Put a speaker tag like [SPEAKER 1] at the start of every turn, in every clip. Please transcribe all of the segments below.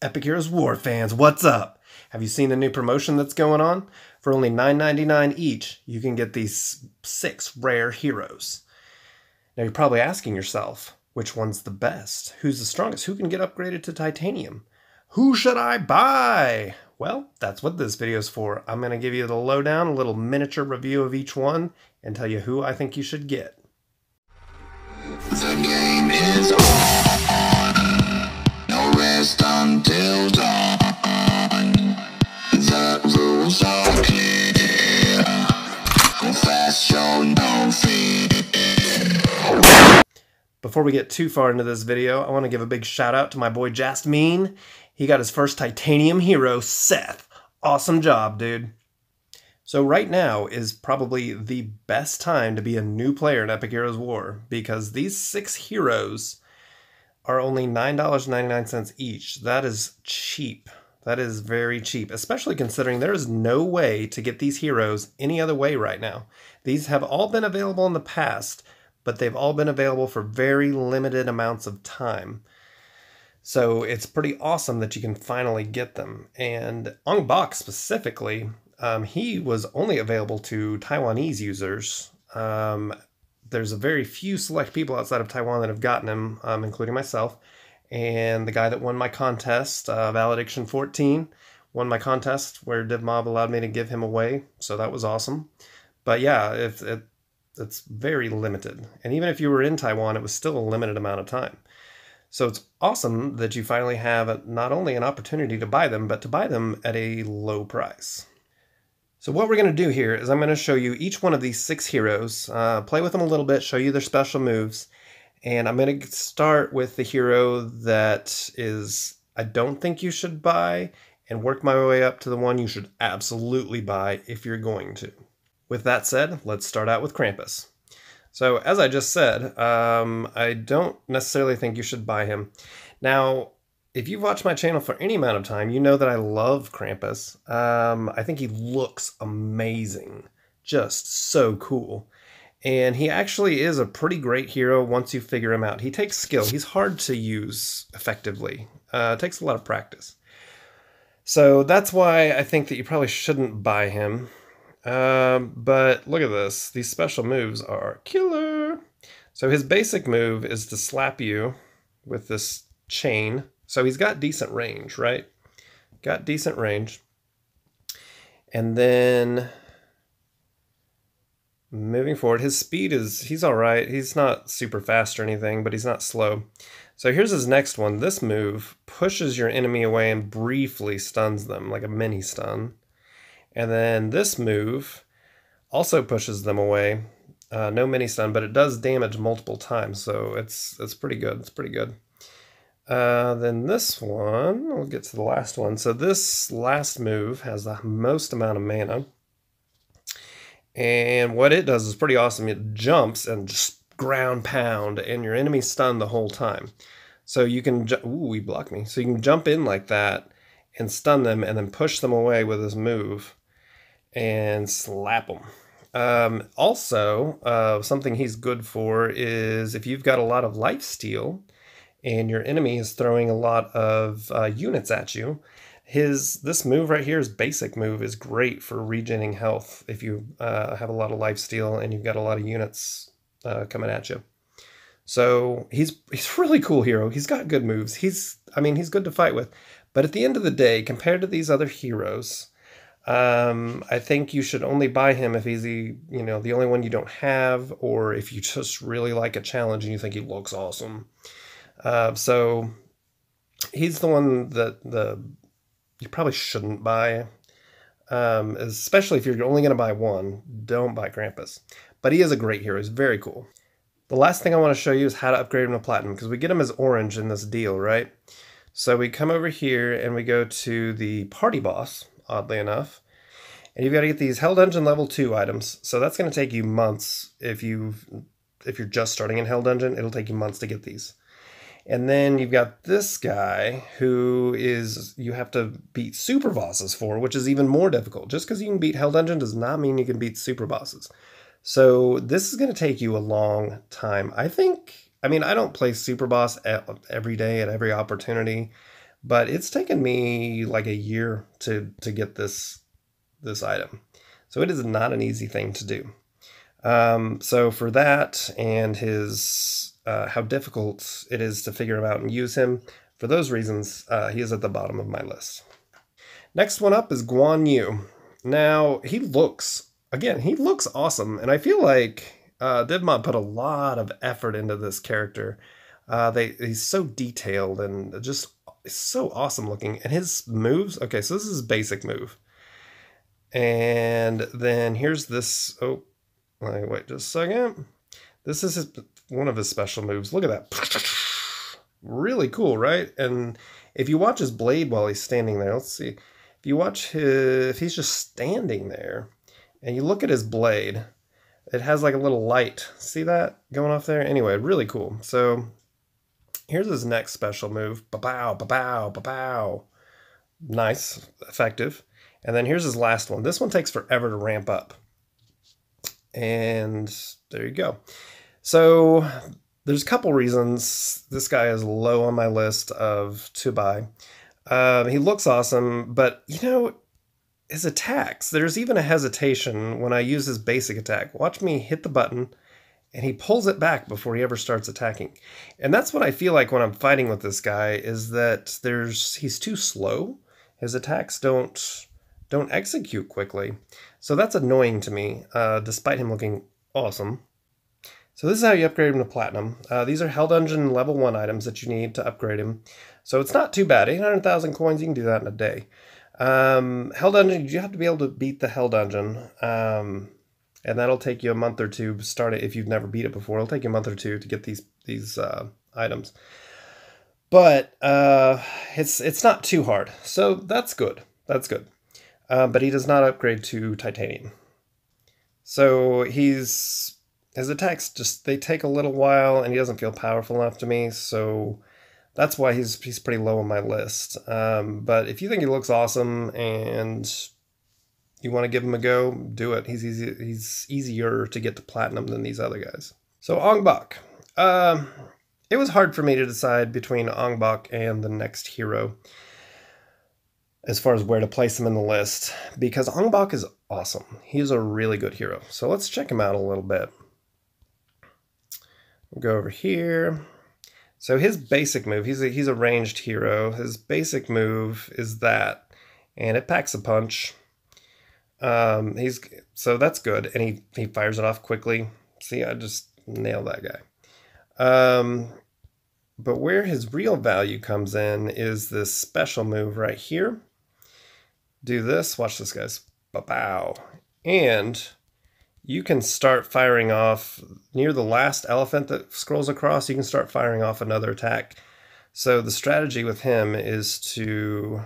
[SPEAKER 1] Epic Heroes War fans, what's up? Have you seen the new promotion that's going on? For only $9.99 each, you can get these 6 rare heroes. Now you're probably asking yourself, which one's the best? Who's the strongest? Who can get upgraded to titanium? Who should I buy? Well, that's what this video is for. I'm going to give you the lowdown, a little miniature review of each one, and tell you who I think you should get.
[SPEAKER 2] The game is on. No rest until dawn. The rules are clear. Go fast, show no fear.
[SPEAKER 1] Before we get too far into this video, I want to give a big shout out to my boy Jasmine. He got his first titanium hero, Seth. Awesome job, dude. So right now is probably the best time to be a new player in Epic Heroes War, because these 6 heroes are only $9.99 each. That is cheap. That is very cheap, especially considering there is no way to get these heroes any other way right now. These have all been available in the past, but they've all been available for very limited amounts of time. So it's pretty awesome that you can finally get them. And Umbach specifically, he was only available to Taiwanese users. There's a very few select people outside of Taiwan that have gotten him, including myself. And the guy that won my contest, Valediction 14, won my contest where DivMob allowed me to give him away. So that was awesome. But yeah, it's very limited. And even if you were in Taiwan, it was still a limited amount of time. So it's awesome that you finally have not only an opportunity to buy them, but to buy them at a low price. So what we're going to do here is I'm going to show you each one of these 6 heroes, play with them a little bit, show you their special moves, and I'm going to start with the hero that is I don't think you should buy, and work my way up to the one you should absolutely buy if you're going to. With that said, let's start out with Krampus. So as I just said, I don't necessarily think you should buy him. Now, if you've watched my channel for any amount of time, you know that I love Krampus. I think he looks amazing. Just so cool. And he actually is a pretty great hero once you figure him out. He takes skill. He's hard to use effectively. It takes a lot of practice. So that's why I think that you probably shouldn't buy him. But look at this. These special moves are killer. So his basic move is to slap you with this chain. So he's got decent range, right? Got decent range. And then moving forward, his speed he's all right. He's not super fast or anything, but he's not slow. So here's his next one. This move pushes your enemy away and briefly stuns them, like a mini stun. And then this move also pushes them away. No mini stun, but it does damage multiple times, so it's pretty good. It's pretty good. Then this one, we'll get to the last one. So this last move has the most amount of mana. And what it does is pretty awesome. It jumps and just ground pound, and your enemy's stunned the whole time. So you can, ooh, he blocked me. So you can jump in like that and stun them and then push them away with this move and slap them. Also, something he's good for is if you've got a lot of lifesteal and your enemy is throwing a lot of units at you, this move right here, his basic move, is great for regening health if you have a lot of lifesteal and you've got a lot of units coming at you. So he's a really cool hero. He's got good moves. He's good to fight with. But at the end of the day, compared to these other heroes, I think you should only buy him if he's the only one you don't have, or if you just really like a challenge and you think he looks awesome. So he's the one that you probably shouldn't buy, especially if you're only going to buy one. Don't buy Krampus. But he is a great hero. He's very cool. The last thing I want to show you is how to upgrade him to Platinum, because we get him as orange in this deal, right? So we come over here and we go to the party boss, oddly enough, and you've got to get these Hell Dungeon level 2 items. So that's going to take you months. If you're just starting in Hell Dungeon, it'll take you months to get these. And then you've got this guy who you have to beat super bosses for, which is even more difficult. Just because you can beat Hell Dungeon does not mean you can beat super bosses. So this is going to take you a long time. I don't play super boss every day at every opportunity, but it's taken me like a year to get this item. So it is not an easy thing to do. So for that and his how difficult it is to figure him out and use him, for those reasons, he is at the bottom of my list. Next one up is Guan Yu. Now, he looks awesome, and I feel like DivMod put a lot of effort into this character. He's so detailed and just so awesome looking. And his moves, okay, so this is his basic move. And then here's this, oh, wait just a second. This is one of his special moves. Look at that. Really cool, right? And if you watch his blade while he's standing there, let's see. If you watch if he's just standing there and you look at his blade, it has like a little light. See that going off there? Anyway, really cool. So here's his next special move. Ba-pow, ba-pow, ba-pow. Nice, effective. And then here's his last one. This one takes forever to ramp up. And there you go. So there's a couple reasons this guy is low on my list to buy. He looks awesome, but you know, his attacks, there's even a hesitation when I use his basic attack. Watch me hit the button and he pulls it back before he ever starts attacking. And that's what I feel like when I'm fighting with this guy, is that he's too slow. His attacks don't execute quickly. So that's annoying to me, despite him looking awesome. So this is how you upgrade him to Platinum. These are Hell Dungeon level 1 items that you need to upgrade him. So it's not too bad. 800,000 coins, you can do that in a day. Hell Dungeon, you have to be able to beat the Hell Dungeon. And that'll take you a month or two to start it if you've never beat it before. It'll take you a month or two to get these items. But it's not too hard. So that's good. That's good. But he does not upgrade to Titanium. So his attacks they take a little while, and he doesn't feel powerful enough to me, so that's why he's pretty low on my list. But if you think he looks awesome and you want to give him a go, do it. He's easier to get to Platinum than these other guys. So Umbach. It was hard for me to decide between Umbach and the next hero as far as where to place him in the list, because Umbach is awesome. He's a really good hero. So let's check him out a little bit. We'll go over here. So his basic move, he's a ranged hero. His basic move is that, and it packs a punch. So that's good, and he fires it off quickly. See, I just nailed that guy. But where his real value comes in is this special move right here. Do this. Watch this, guys. Ba-pow. And you can start firing off near the last elephant that scrolls across. You can start firing off another attack. So the strategy with him is to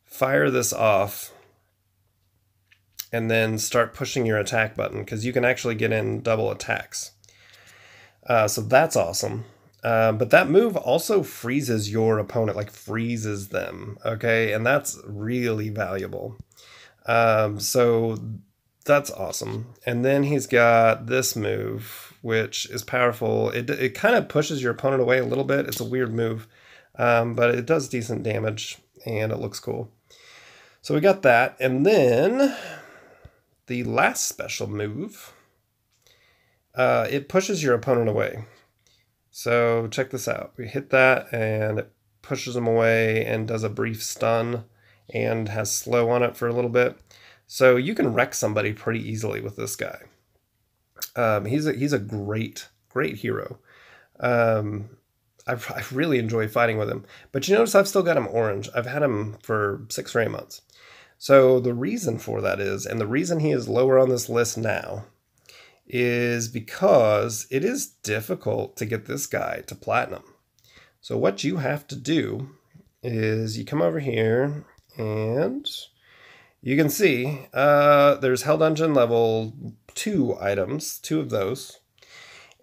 [SPEAKER 1] fire this off and then start pushing your attack button, because you can actually get in double attacks. So that's awesome. But that move also freezes your opponent, like freezes them, okay? And that's really valuable. So that's awesome. And then he's got this move, which is powerful. It kind of pushes your opponent away a little bit. It's a weird move, but it does decent damage, and it looks cool. So we got that. And then the last special move, it pushes your opponent away. So check this out. We hit that, and it pushes him away and does a brief stun and has slow on it for a little bit. So you can wreck somebody pretty easily with this guy. He's a great hero. I really enjoy fighting with him. But you notice I've still got him orange. I've had him for 6 or 8 months. So the reason for that is, and the reason he is lower on this list now, is because it is difficult to get this guy to Platinum. So what you have to do is you come over here, and you can see there's Hell Dungeon level 2 items, 2 of those.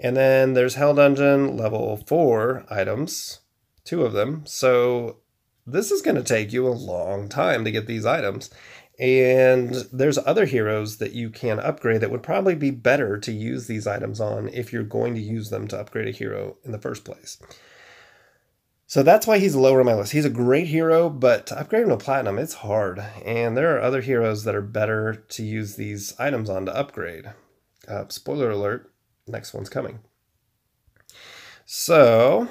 [SPEAKER 1] And then there's Hell Dungeon level 4 items, 2 of them. So this is going to take you a long time to get these items. And there's other heroes that you can upgrade that would probably be better to use these items on if you're going to use them to upgrade a hero in the first place. So that's why he's lower on my list. He's a great hero, but to upgrade him to platinum, it's hard. And there are other heroes that are better to use these items on to upgrade. Spoiler alert, next one's coming. So,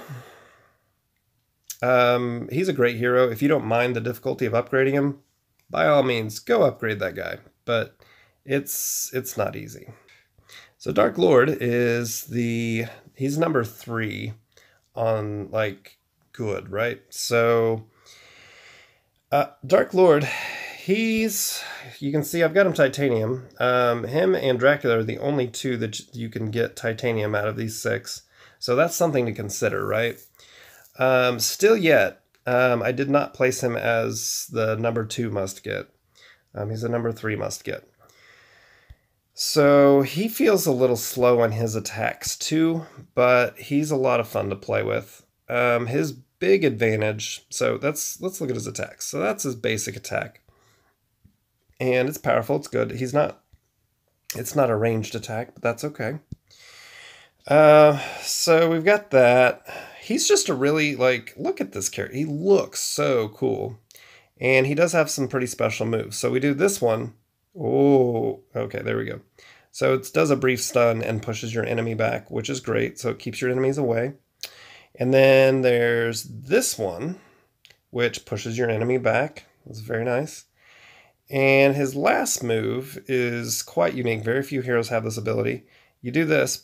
[SPEAKER 1] he's a great hero. If you don't mind the difficulty of upgrading him, by all means, go upgrade that guy. But it's not easy. So Dark Lord is he's number 3 on, like, good, right? So Dark Lord, you can see I've got him titanium. Him and Dracula are the only 2 that you can get titanium out of these 6. So that's something to consider, right? Still yet, I did not place him as the number 2 must get. He's a number 3 must get. So he feels a little slow on his attacks too, but he's a lot of fun to play with. His big advantage, so let's look at his attacks. So that's his basic attack. And it's powerful, it's good. It's not a ranged attack, but that's okay. So we've got that. He's just a really, like, look at this character. He looks so cool. And he does have some pretty special moves. So we do this one. Oh, okay, there we go. So it does a brief stun and pushes your enemy back, which is great. So it keeps your enemies away. And then there's this one, which pushes your enemy back. That's very nice. And his last move is quite unique. Very few heroes have this ability. You do this,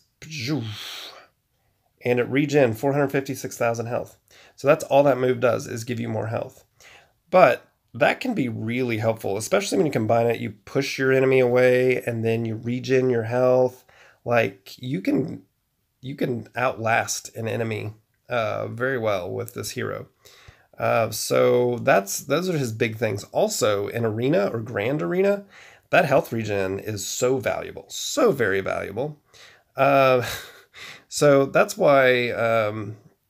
[SPEAKER 1] and it regen 456,000 health. So that's all that move does, is give you more health. But that can be really helpful, especially when you combine it. You push your enemy away, and then you regen your health. Like, you can outlast an enemy very well with this hero. So those are his big things. Also, in Arena or Grand Arena, that health regen is so valuable, so very valuable. So that's why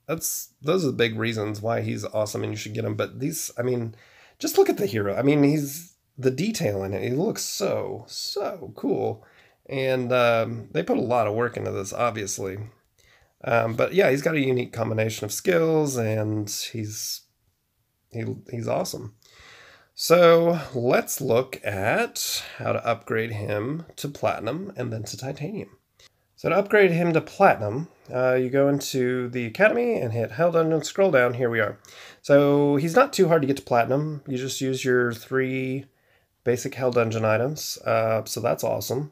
[SPEAKER 1] those are the big reasons why he's awesome and you should get him. But I mean, just look at the hero. I mean, the detail in it. He looks so cool, and they put a lot of work into this, obviously. But yeah, he's got a unique combination of skills, and he's awesome. So let's look at how to upgrade him to platinum and then to titanium. So to upgrade him to platinum, you go into the academy and hit Hell Dungeon, scroll down, here we are. So he's not too hard to get to platinum. You just use your 3 basic Hell Dungeon items. So that's awesome.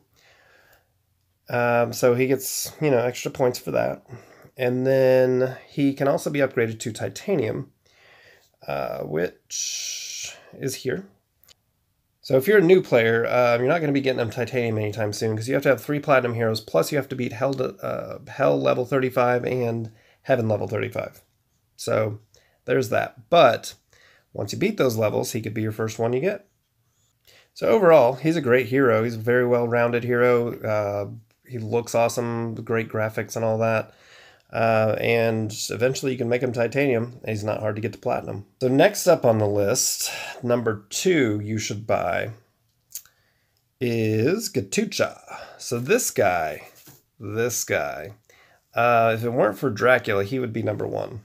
[SPEAKER 1] So he gets, extra points for that. And then he can also be upgraded to titanium, which is here. So if you're a new player, you're not going to be getting them titanium anytime soon, because you have to have 3 platinum heroes, plus you have to beat Hell level 35 and Heaven level 35. So there's that. But once you beat those levels, he could be your first one you get. So overall, he's a great hero. He's a very well-rounded hero. He looks awesome, great graphics and all that. And eventually you can make him titanium, and he's not hard to get to platinum. So next up on the list, number 2 you should buy is Gatucha. So this guy, if it weren't for Dracula, he would be number 1.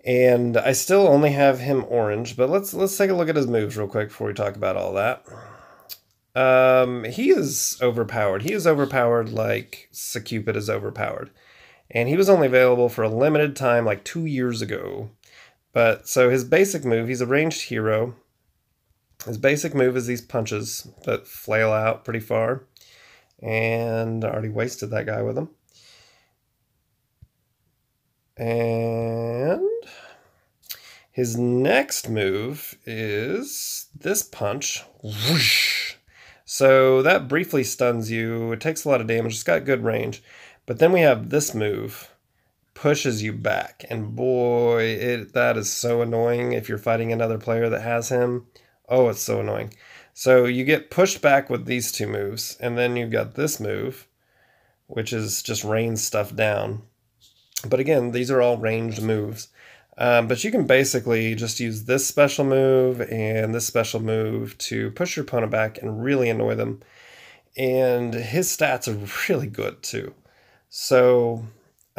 [SPEAKER 1] And I still only have him orange, but let's take a look at his moves real quick before we talk about all that. He is overpowered. He is overpowered like Secupid is overpowered. And he was only available for a limited time, like 2 years ago. But, so his basic move, he's a ranged hero. His basic move is these punches that flail out pretty far. And I already wasted that guy with them. And his next move is this punch. Whoosh. So that briefly stuns you. It takes a lot of damage. It's got good range. But then we have this move, pushes you back, and boy, that is so annoying if you're fighting another player that has him. Oh, it's so annoying. So you get pushed back with these 2 moves, and then you've got this move, which is just rains stuff down. But again, these are all ranged moves. But you can basically just use this special move and this special move to push your opponent back and really annoy them. And his stats are really good too. So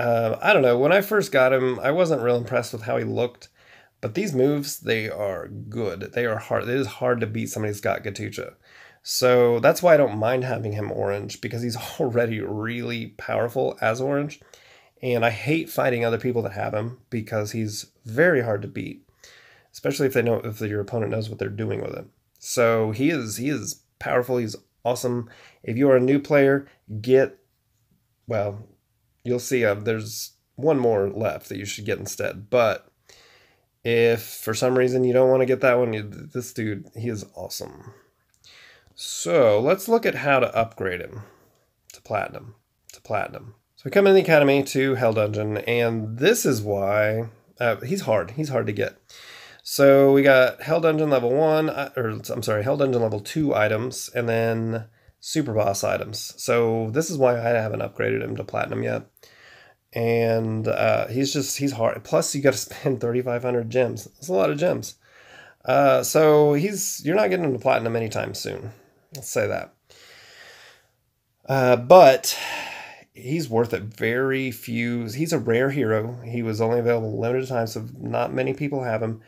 [SPEAKER 1] I don't know. When I first got him, I wasn't real impressed with how he looked. But these moves, they are good. They are hard. It is hard to beat somebody who's got Gatucha. So that's why I don't mind having him orange, because he's already really powerful as orange. And I hate fighting other people that have him because he's very hard to beat, especially if your opponent knows what they're doing with him. So he is powerful. He's awesome. If you are a new player, well, you'll see there's one more left that you should get instead. But if for some reason you don't want to get that one, this dude, he is awesome. So let's look at how to upgrade him to platinum. So we come in the academy to Hell Dungeon, and this is why he's hard. He's hard to get. So we got Hell Dungeon level 1, Hell Dungeon level 2 items, and then Super Boss items. So this is why I haven't upgraded him to platinum yet. And he's hard. Plus you got to spend 3,500 gems. That's a lot of gems. So you're not getting him to platinum anytime soon. Let's say that. But he's worth it. He's a rare hero. He was only available limited time, so not many people have him.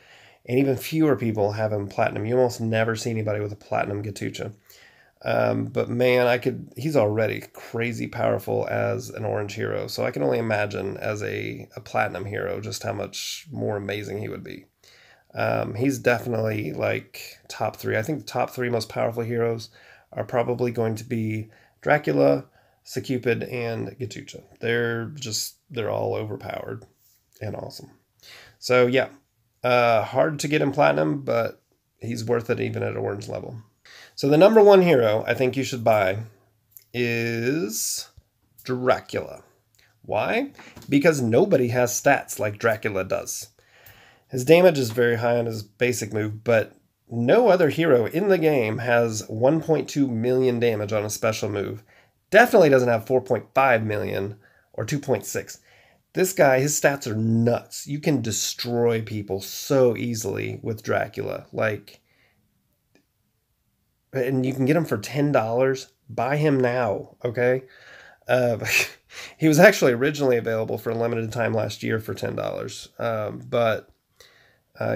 [SPEAKER 1] And even fewer people have him platinum. You almost never see anybody with a platinum Gatucha. But man, he's already crazy powerful as an orange hero. So I can only imagine as a platinum hero just how much more amazing he would be. He's definitely like top 3. I think the top 3 most powerful heroes are probably going to be Dracula, Secupid, and Gatucha. They're all overpowered and awesome. So yeah, hard to get him platinum, but he's worth it even at orange level. So the number 1 hero I think you should buy is Dracula. Why? Because nobody has stats like Dracula does. His damage is very high on his basic move, but no other hero in the game has 1.2 million damage on a special move. Definitely doesn't have 4.5 million or 2.6. This guy, his stats are nuts. You can destroy people so easily with Dracula. And you can get him for $10. Buy him now, okay? He was actually originally available for a limited time last year for $10. But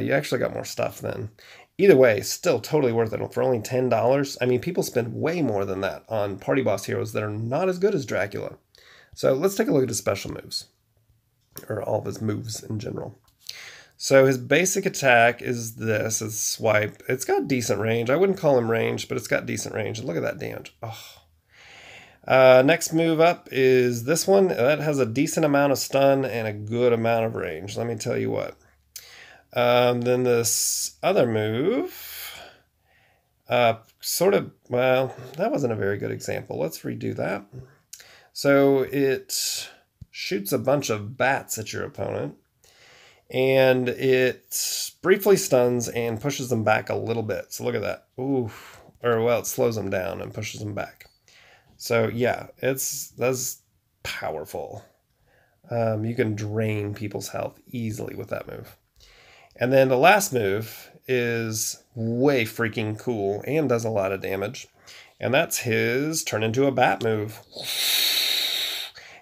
[SPEAKER 1] you actually got more stuff then. Either way, still totally worth it for only $10. I mean, people spend way more than that on party boss heroes that are not as good as Dracula. So let's take a look at his special moves, or all of his moves in general. So his basic attack is this, is swipe. It's got decent range. I wouldn't call him range, but it's got decent range. And look at that damage. Oh. Next move up is this one. That has a decent amount of stun and a good amount of range. Let me tell you what. Then this other move, well, that wasn't a very good example. Let's redo that. So it shoots a bunch of bats at your opponent, and it briefly stuns and pushes them back a little bit. So look at that. Ooh, it slows them down and pushes them back. So yeah, that's powerful. You can drain people's health easily with that move. And then the last move is way freaking cool and does a lot of damage. And that's his turn into a bat move.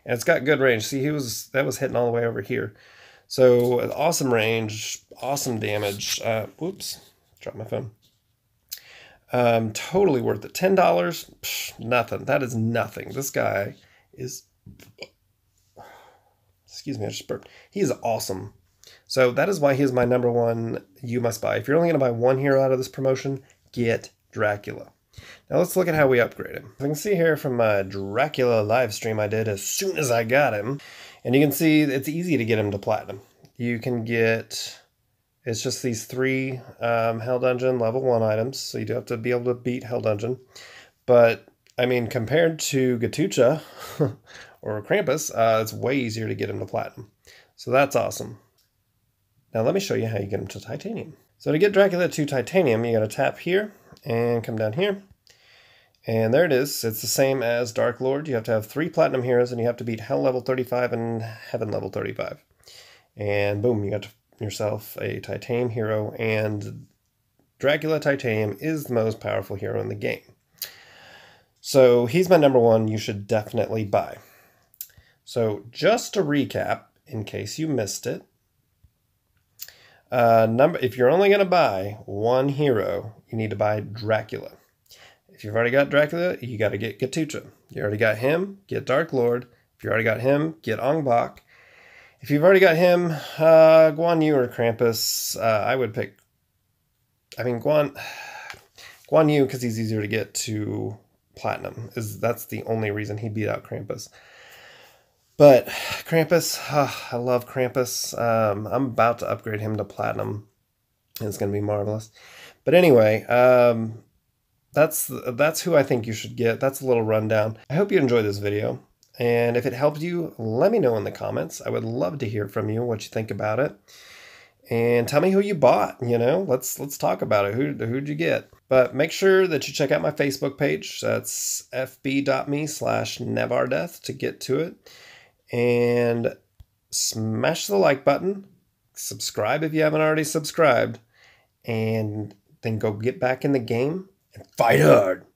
[SPEAKER 1] And it's got good range. See, that was hitting all the way over here. So awesome range, awesome damage. Whoops, dropped my phone. Totally worth it. $10, psh, nothing. That is nothing. This guy is, excuse me, I just burped. He is awesome. So that is why he is my number 1 you must buy. If you're only going to buy one hero out of this promotion, get Dracula. Now let's look at how we upgrade him. You can see here from my Dracula live stream I did as soon as I got him. And you can see it's easy to get him to platinum. You can get, it's just these 3 Hell Dungeon level 1 items. So you do have to be able to beat Hell Dungeon. But, I mean, compared to Gatucha or Krampus, it's way easier to get him to platinum. So that's awesome. Now let me show you how you get him to titanium. So to get Dracula to titanium, you gotta tap here and come down here. And there it is. It's the same as Dark Lord. You have to have 3 platinum heroes and you have to beat Hell level 35 and Heaven level 35. And boom, you got yourself a titanium hero, and Dracula Titanium is the most powerful hero in the game. So he's my number 1 you should definitely buy. So just to recap, in case you missed it, if you're only going to buy one hero, you need to buy Dracula. If you've already got Dracula, you got to get Gatucha. You already got him, get Dark Lord. If you already got him, get Umbach. If you've already got him, Guan Yu or Krampus, I would pick... Guan Yu, because he's easier to get to Platinum. That's the only reason he beat out Krampus. But Krampus, I love Krampus. I'm about to upgrade him to Platinum. It's going to be marvelous. But anyway, that's who I think you should get. That's a little rundown. I hope you enjoyed this video. And if it helped you, let me know in the comments. I would love to hear from you, what you think about it. And tell me who you bought, Let's talk about it. Who'd you get? But make sure that you check out my Facebook page. That's fb.me/nevardeth to get to it. And smash the like button. Subscribe if you haven't already subscribed. And then go get back in the game and fight hard.